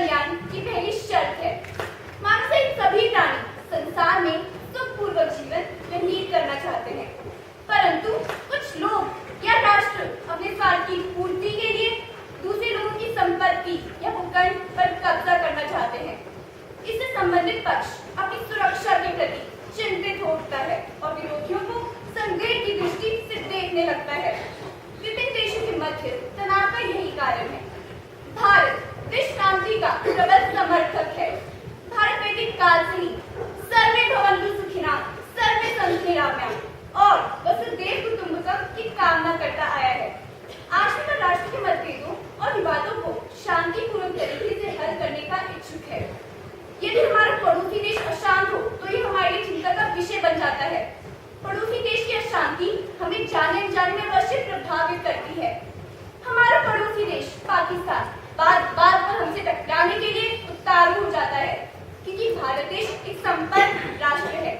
कल्याण की पहली शर्त है। मानव सहित सभी प्राणी संसार में सुखपूर्वक जीवन व्यतीत करना चाहते हैं, परंतु कुछ लोग या राष्ट्र अपने स्वार्थ की पूर्ति के लिए दूसरे लोगों की संपत्ति या भूखंड पर कब्जा करना चाहते हैं। इससे संबंधित पक्ष अपनी सुरक्षा के प्रति चिंतित हो उठता है और विरोधियों को संदेह की दृष्टि से देखने लगता है। विभिन्न देशों के मध्य तनाव का यही कारण है। भारत विश्व शांति का प्रबल समर्थक है। भारत वैदिक काल से ही सर्वे भवन्तु सुखिनः, सर्वे सन्तु निरामयाः और वसुधैव कुटुम्बकम की कामना करता आया है। आज भी राष्ट्र के मतभेदों और विवादों को शांतिपूर्ण तरीके से हल करने का इच्छुक है। यदि हमारा पड़ोसी देश अशांत हो तो ये हमारे लिए चिंता का विषय बन जाता है। पड़ोसी देश की अशांति हमें जाने अनजाने में अवश्य प्रभावित करती है। हमारा पड़ोसी देश पाकिस्तान बात बात पर हमसे टकराने के लिए उतारू हो जाता है, क्योंकि भारत देश एक संपन्न राष्ट्र है।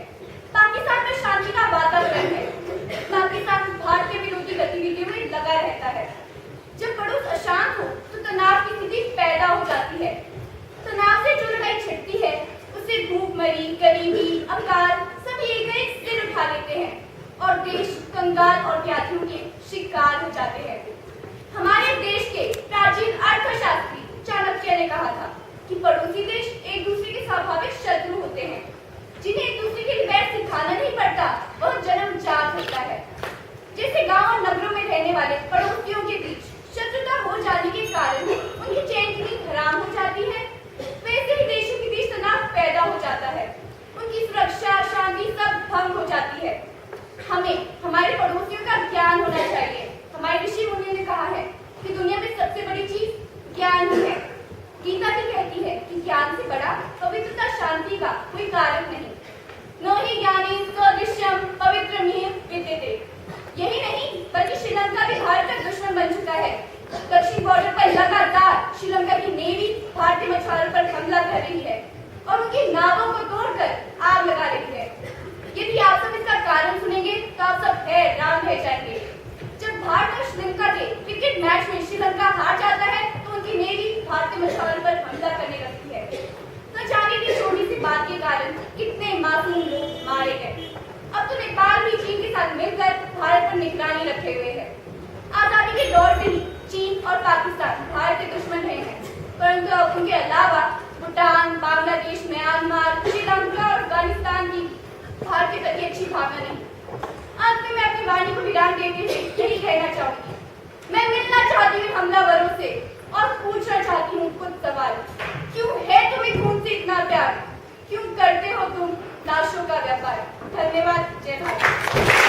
पाकिस्तान में शांति का वातावरण है। पाकिस्तान भारत के विरोधी गतिविधियों में लगा रहता है। जब पड़ोस अशांत हो तो तनाव की स्थिति पैदा हो जाती है। तनाव से जो लड़ाई छिड़ती है उससे भूखमरी, गरीबी, अकाल सब एक सिर उठा लेते हैं और देश कंगाल और व्याधियों के शिकार हो जाते हैं। हमारे देश के प्राचीन अर्थशास्त्री चाणक्य ने कहा था कि पड़ोसी देश एक दूसरे के स्वाभाविक शत्रु होते हैं। जिन्हें एक दूसरे के लिए बैर सिखाना नहीं पड़ता वह जन्मजात होता है। जैसे गांव और नगरों में रहने वाले पड़ोसियों के बीच शत्रुता हो जाने के कारण उनकी चैन की नींद हराम हो जाती है, वैसे ही देशों के बीच तनाव पैदा हो जाता है। उनकी सुरक्षा, शांति सब भंग हो जाती है। हमें हमारे पड़ोसियों का ज्ञान होना चाहिए। हमारे ऋषि मुनियों ने कहा है कि दुनिया में सबसे बड़ी चीज ज्ञान ही है। गीता भी कहती है कि ज्ञान से बड़ा पवित्रता शांति का कोई कारक नहीं। नो ही ज्ञाने सदृश्यम पवित्रमिह विद्यते। यही नहीं बल्कि श्रीलंका भी भारत का दुश्मन बन चुका है। दक्षिण बॉर्डर पर लगातार श्रीलंका की नेवी भारतीय मछुआरों पर हमला कर रही है और उनकी नावों को तोड़कर आग लगा रही है। यदि आप सब इसका कारण सुनेंगे तो आप सब हैरान रह जाएंगे। जब भारत और श्रीलंका के क्रिकेट मैच में श्रीलंका हार जाता है तो उनकी नेवी भारतीय मछुआरों पर हमला करने लगती है। न जाने की छोटी सी बात के कारण कितने मासूम लोग मारे गए। अब तो नेपाल भी चीन के साथ मिलकर भारत पर निगरानी रखे हुए है। आजादी के दौर से ही चीन और पाकिस्तान भारत के दुश्मन रहे हैं, परंतु अब उनके अलावा भूटान, बांग्लादेश, म्यांमार, श्रीलंका और अफगानिस्तान की भारत के प्रति अच्छी भावना नहीं। अंत में मैं अपनी वाणी को विराम देते हुए यही कहना चाहूंगी, मैं मिलना चाहती हूँ हमलावरों से और पूछना चाहती हूँ कुछ सवाल। क्यों है तुम्हें खून से इतना प्यार? क्यों करते हो तुम लाशों का व्यापार? धन्यवाद। जय भारत।